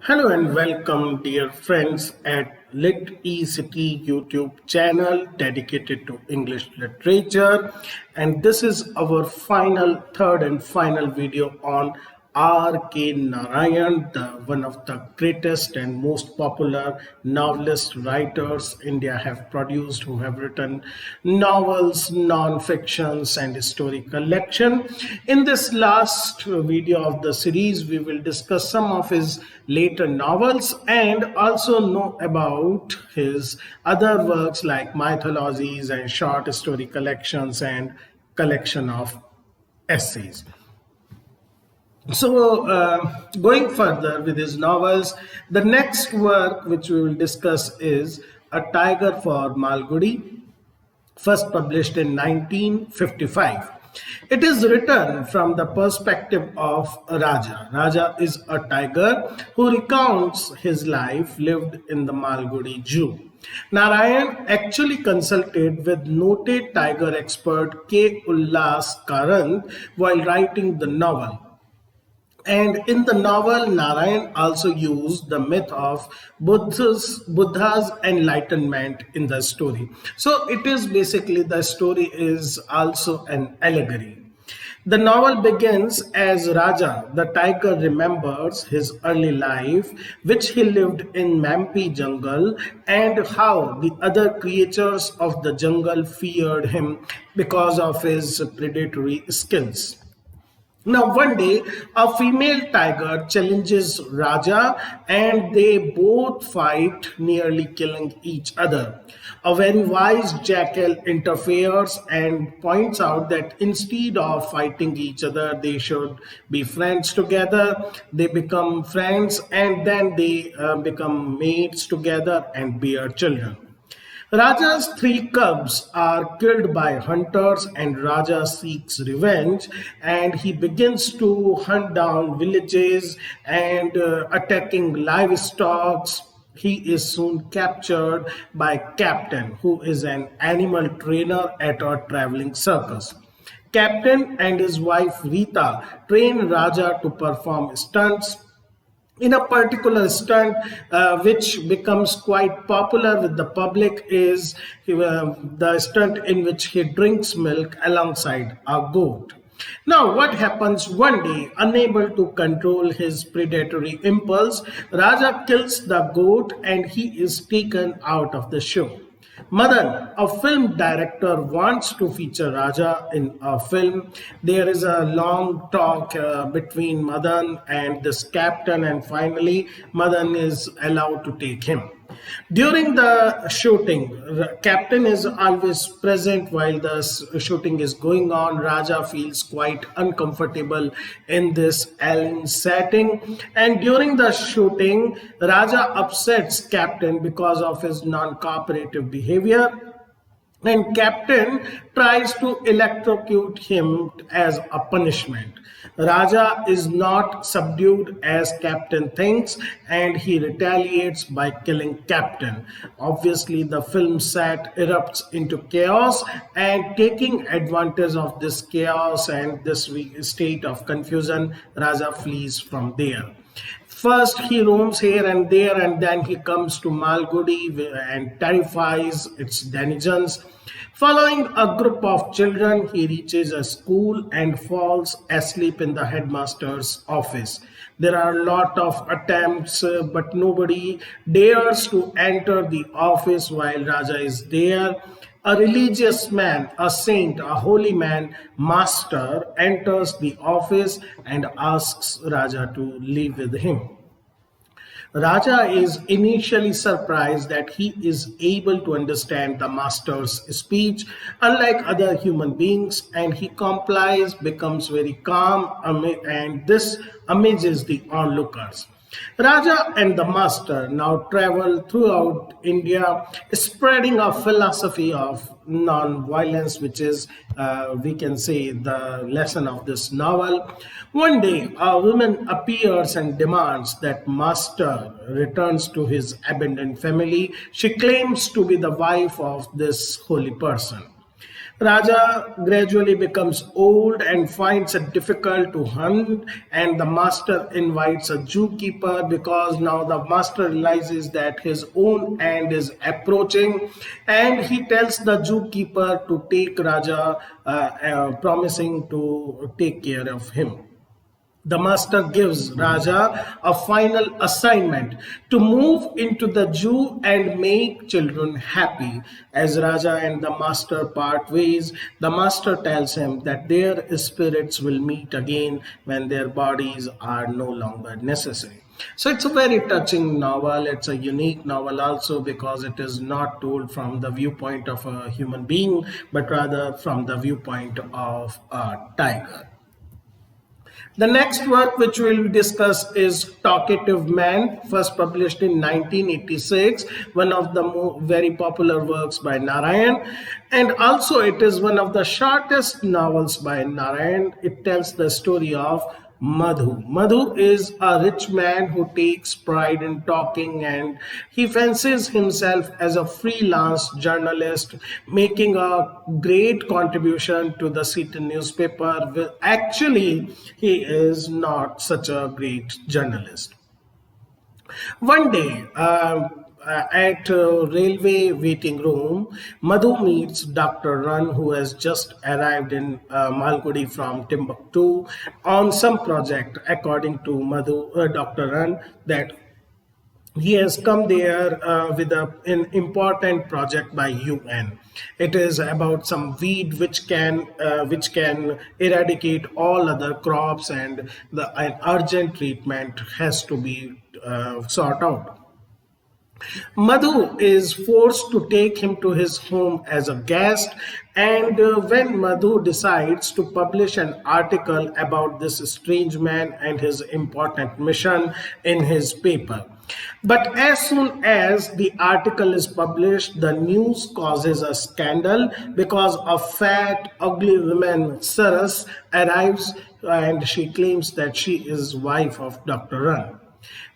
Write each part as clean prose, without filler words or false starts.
Hello and welcome, dear friends, at Lit eCity YouTube channel dedicated to English literature. And this is our third and final video on R K Narayan, one of the greatest and most popular novelist writers India have produced, who have written novels, non-fictions, and story collection. In this last video of the series, we will discuss some of his later novels and also know about his other works like mythologies and short story collections and collection of essays. So, going further with his novels, the next work which we will discuss is A Tiger for Malgudi, first published in 1955. It is written from the perspective of Raja. Raja is a tiger who recounts his life lived in the Malgudi Zoo. Narayan actually consulted with noted tiger expert K. Ullas Karant while writing the novel. And in the novel, Narayan also used the myth of Buddha's enlightenment in the story. So it is basically, the story is also an allegory. The novel begins as Raja, the tiger, remembers his early life, which he lived in Mampi jungle, and how the other creatures of the jungle feared him because of his predatory skills. Now, one day, a female tiger challenges Raja and they both fight, nearly killing each other. A very wise jackal interferes and points out that instead of fighting each other, they should be friends together. They become friends and then they become mates together and bear children. Raja's three cubs are killed by hunters, and Raja seeks revenge, and he begins to hunt down villages and attacking livestock. He is soon captured by Captain, who is an animal trainer at a traveling circus. Captain and his wife Rita train Raja to perform stunts. In a particular stunt, which becomes quite popular with the public, is the stunt in which he drinks milk alongside a goat. Now, what happens one day? Unable to control his predatory impulse, Raja kills the goat and he is taken out of the show. Madan, a film director, wants to feature Raja in a film. There is a long talk between Madan and this captain, and finally, Madan is allowed to take him. During the shooting, Captain is always present while the shooting is going on. Raja feels quite uncomfortable in this alien setting, and during the shooting, Raja upsets Captain because of his non-cooperative behavior, and Captain tries to electrocute him as a punishment. Raja is not subdued as Captain thinks, and he retaliates by killing Captain. Obviously, the film set erupts into chaos, and taking advantage of this chaos and this state of confusion, Raja flees from there. First, he roams here and there, and then he comes to Malgudi and terrifies its denizens. Following a group of children, he reaches a school and falls asleep in the headmaster's office. There are a lot of attempts, but nobody dares to enter the office while Raja is there. A religious man, a saint, a holy man, master, enters the office and asks Raja to live with him. Raja is initially surprised that he is able to understand the master's speech, unlike other human beings, and he complies, becomes very calm, and this amazes the onlookers. Raja and the master now travel throughout India, spreading a philosophy of non-violence, which is, we can say, the lesson of this novel. One day, a woman appears and demands that master returns to his abandoned family. She claims to be the wife of this holy person. Raja gradually becomes old and finds it difficult to hunt, and the master invites a zookeeper because now the master realizes that his own end is approaching, and he tells the zookeeper to take Raja, promising to take care of him. The master gives Raja a final assignment to move into the zoo and make children happy. As Raja and the master part ways, the master tells him that their spirits will meet again when their bodies are no longer necessary. So it's a very touching novel. It's a unique novel also because it is not told from the viewpoint of a human being, but rather from the viewpoint of a tiger. The next work which we will discuss is Talkative Man, first published in 1986, one of the very popular works by Narayan. And also it is one of the shortest novels by Narayan. It tells the story of Madhu. Madhu is a rich man who takes pride in talking, and he fancies himself as a freelance journalist, making a great contribution to the city newspaper. Actually, he is not such a great journalist. One day, at a railway waiting room, Madhu meets Dr. Run, who has just arrived in Malgudi from Timbuktu on some project. According to Dr. Run, that he has come there with an important project by UN. It is about some weed which can eradicate all other crops, and an urgent treatment has to be sought out. Madhu is forced to take him to his home as a guest, and when Madhu decides to publish an article about this strange man and his important mission in his paper. But as soon as the article is published, the news causes a scandal because a fat, ugly woman, Saras, arrives and she claims that she is wife of Dr. Run.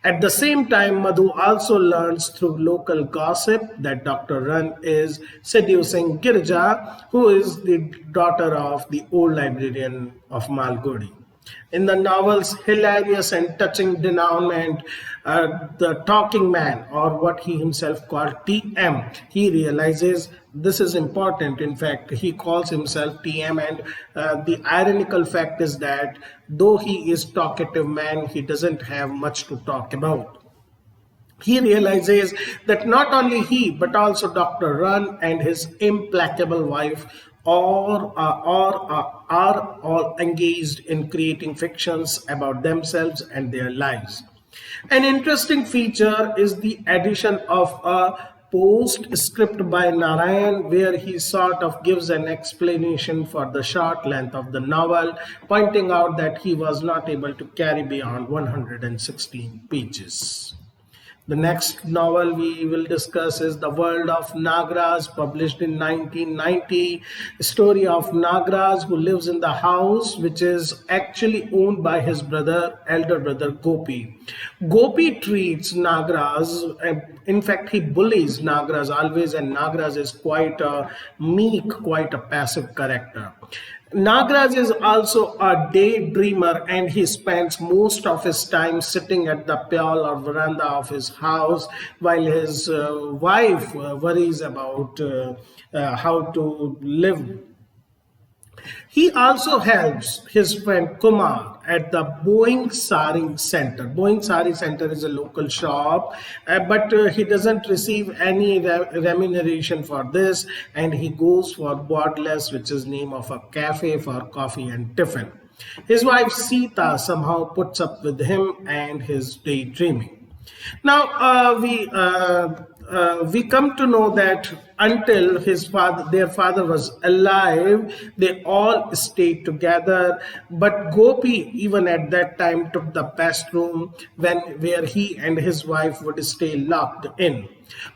At the same time, Madhu also learns through local gossip that Dr. Run is seducing Girija, who is the daughter of the old librarian of Malgudi. In the novel's hilarious and touching denouement, the talking man, or what he himself called TM, he realizes this is important. In fact, he calls himself TM, and the ironical fact is that though he is talkative man, he doesn't have much to talk about. He realizes that not only he, but also Dr. Run and his implacable wife are all engaged in creating fictions about themselves and their lives. An interesting feature is the addition of a postscript by Narayan, where he sort of gives an explanation for the short length of the novel, pointing out that he was not able to carry beyond 116 pages. The next novel we will discuss is The World of Nagaraj, published in 1990. A story of Nagras who lives in the house which is actually owned by his elder brother Gopi. Gopi treats Nagras, in fact he bullies Nagras always, and Nagras is quite a meek, quite a passive character. Nagraj is also a daydreamer, and he spends most of his time sitting at the pyal or veranda of his house while his wife worries about how to live. He also helps his friend Kumar at the Boeing Sari Center. Boeing Sari Center is a local shop, but he doesn't receive any remuneration for this, and he goes for Bordless, which is name of a cafe for coffee and tiffin. His wife Sita somehow puts up with him and his daydreaming. Now we come to know that until their father was alive, they all stayed together. But Gopi, even at that time, took the best room where he and his wife would stay locked in.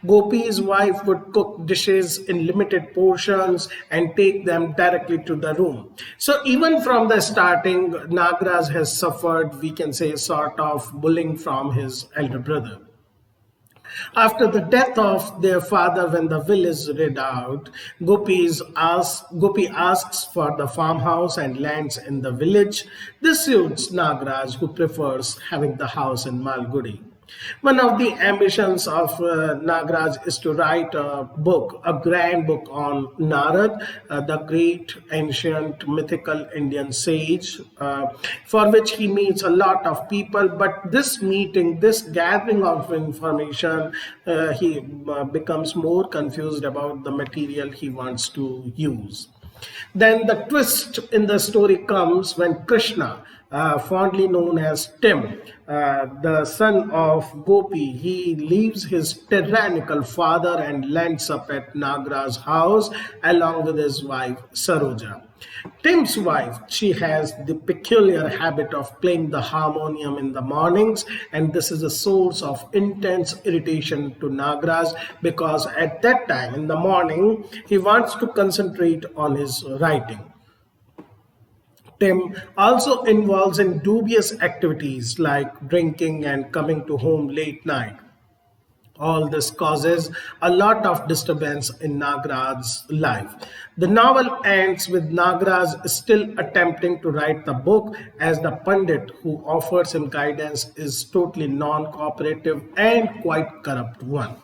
Gopi's wife would cook dishes in limited portions and take them directly to the room. So even from the starting, Nagraj has suffered, we can say, sort of bullying from his elder brother. After the death of their father, when the will is read out, Gopi asks for the farmhouse and lands in the village. This suits Nagraj, who prefers having the house in Malgudi. One of the ambitions of Nagraj is to write a book, a grand book on Narad, the great ancient mythical Indian sage, for which he meets a lot of people. But this meeting, this gathering of information, he becomes more confused about the material he wants to use. Then the twist in the story comes when Krishna, fondly known as Tim, the son of Gopi, he leaves his tyrannical father and lands up at Nagra's house along with his wife Saroja. Tim's wife, she has the peculiar habit of playing the harmonium in the mornings, and this is a source of intense irritation to Nagraj because at that time in the morning he wants to concentrate on his writing. Tim also involves in dubious activities like drinking and coming to home late night. All this causes a lot of disturbance in Nagraj's life. The novel ends with Nagraj still attempting to write the book, as the Pandit who offers him guidance is totally non-cooperative and quite corrupt one.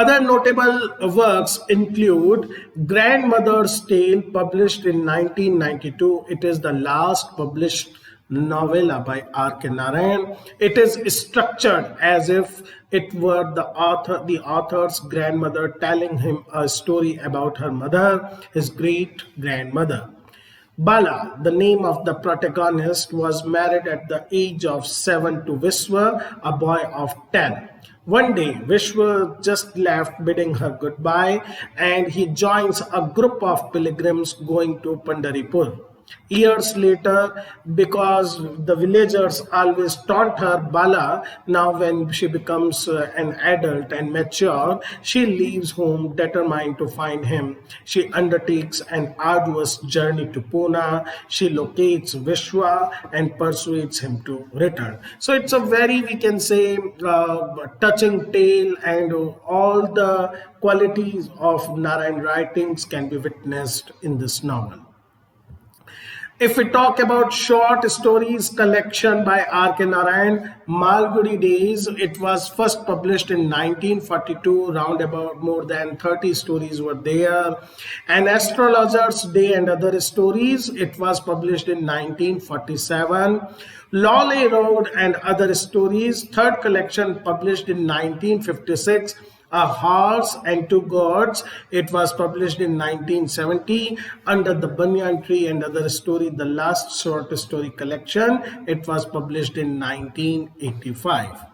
Other notable works include Grandmother's Tale, published in 1992. It is the last published novella by R K Narayan. It is structured as if it were the author's grandmother telling him a story about her mother, his great grandmother. Bala, the name of the protagonist, was married at the age of 7 to Vishwa, a boy of 10. One day, Vishwa just left bidding her goodbye, and he joins a group of pilgrims going to Pandaripur. Years later, because the villagers always taunt her Bala, now when she becomes an adult and mature, she leaves home determined to find him. She undertakes an arduous journey to Pune. She locates Vishwa and persuades him to return. So it's a very, we can say, touching tale, and all the qualities of Narayan writings can be witnessed in this novel. If we talk about short stories collection by R K Narayan, Malgudi Days, it was first published in 1942, round about more than 30 stories were there. An Astrologer's Day and Other Stories, it was published in 1947. Lawley Road and Other Stories, third collection, published in 1956. A Horse and Two Gods, it was published in 1970. Under the Banyan Tree and Other Story, the last short story collection, it was published in 1985.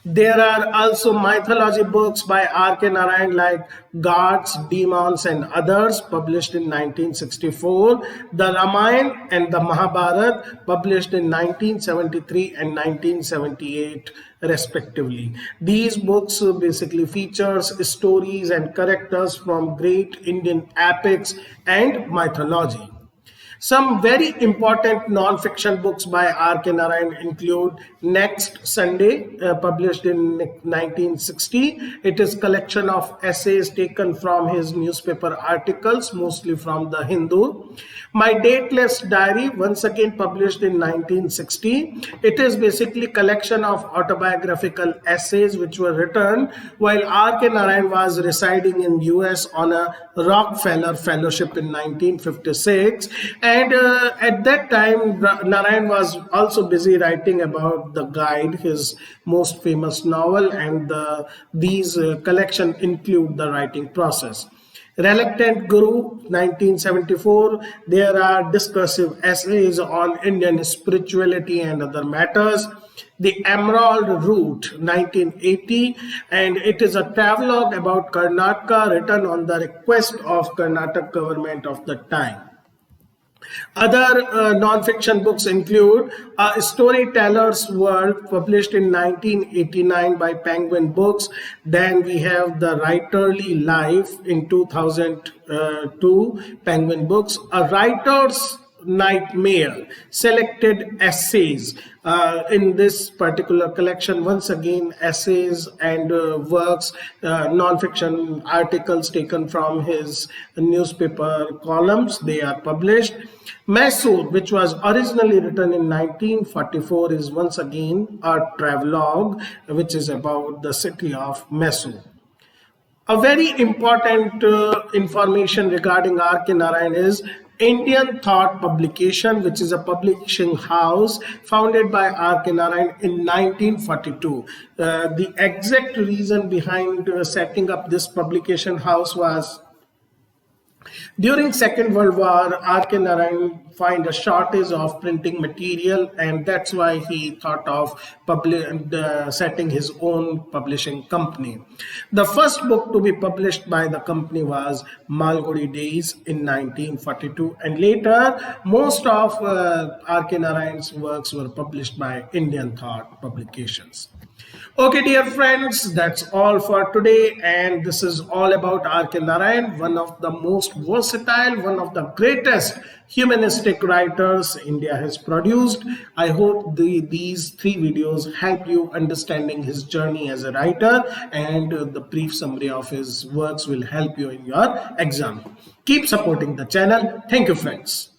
There are also mythology books by R K Narayan like Gods, Demons and Others, published in 1964. The Ramayana and the Mahabharata, published in 1973 and 1978 respectively. These books basically features stories and characters from great Indian epics and mythology. Some very important non-fiction books by R K Narayan include Next Sunday, published in 1960. It is collection of essays taken from his newspaper articles, mostly from the Hindu. My Dateless Diary, once again published in 1960. It is basically collection of autobiographical essays which were written while R K Narayan was residing in US on a Rockefeller Fellowship in 1956. And at that time, Narayan was also busy writing about The Guide, his most famous novel, and these collection include the writing process. Reluctant Guru, 1974. There are discursive essays on Indian spirituality and other matters. The Emerald Route, 1980, and it is a travelogue about Karnataka written on the request of Karnataka government of the time. Other non-fiction books include A Storyteller's World, published in 1989 by Penguin Books. Then we have The Writerly Life in 2002, Penguin Books. A Writer's Nightmare, selected essays. In this particular collection, once again, essays and works, non-fiction articles taken from his newspaper columns, they are published. Mysore, which was originally written in 1944, is once again a travelogue which is about the city of Mysore. A very important information regarding R K Narayan is Indian Thought Publication, which is a publishing house founded by R K Narayan in 1942. The exact reason behind setting up this publication house was during Second World War, R K Narayan find a shortage of printing material, and that's why he thought of setting his own publishing company. The first book to be published by the company was Malgudi Days in 1942, and later most of R K Narayan's works were published by Indian Thought Publications. Okay, dear friends, that's all for today, and this is all about R K Narayan, one of the most versatile, one of the greatest humanistic writers India has produced. I hope these three videos help you understanding his journey as a writer, and the brief summary of his works will help you in your exam. Keep supporting the channel. Thank you, friends.